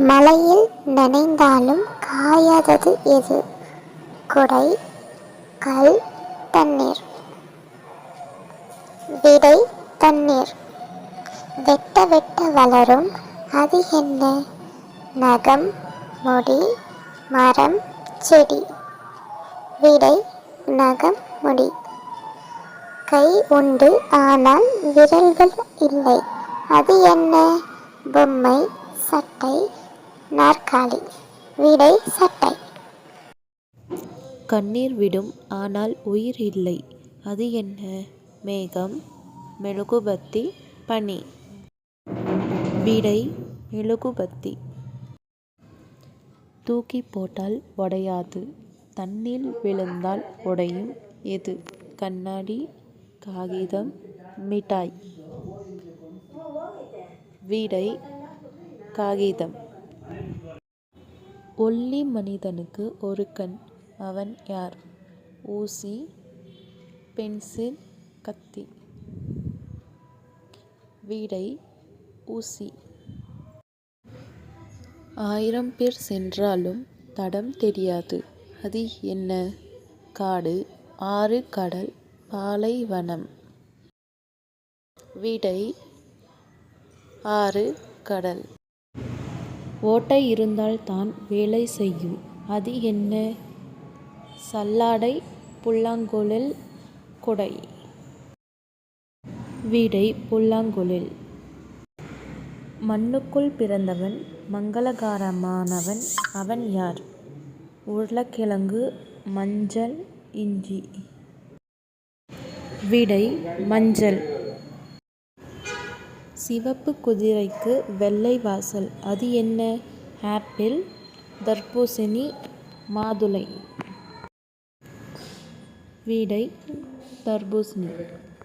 மழையில் நனைந்தாலும் காயாதது எது? குடை, கல், தண்ணீர். விடை தண்ணீர். வெட்ட வெட்ட வளரும் அது என்ன? நகம், முடி, மரம், செடி. விடை நகம், முடி. கை உண்டு ஆனால் விரல்கள் இல்லை, அது என்ன? பொம்மை, சட்டை, நாற்காலி. விடை சட்டை. கண்ணீர் விடும் ஆனால் உயிர் இல்லை, அது என்ன? மேகம், மெழுகுபத்தி, பனி. விடை மெழுகுபத்தி. தூக்கி போட்டால் உடையாது, தண்ணீர் விழுந்தால் உடையும், எது? கண்ணாடி, காகிதம், மிட்டாய். விடை காகிதம். ஒல்லி மனிதனுக்கு ஒரு கண், அவன் யார்? ஊசி, பென்சில், கத்தி. விடை ஊசி. 1000 பேர் சென்றாலும் தடம் தெரியாது, அது என்ன? காடு, ஆறு, கடல், பாலைவனம். விடை ஆறு, கடல். ஓட்டை இருந்தால்தான் வேலை செய்யும், அது என்ன? சல்லாடை, புல்லாங்குழல், குடை. விடை புல்லாங்குழல். மண்ணுக்குள் பிறந்தவன் மங்களகரமானவன், அவன் யார்? உருளைக்கிழங்கு, மஞ்சள், இஞ்சி. விடை மஞ்சள். சிவப்பு குதிரைக்கு வெள்ளை வாசல், அது என்ன? ஆப்பிள், தர்பூசணி, மாதுளை. விடை தர்பூசணி.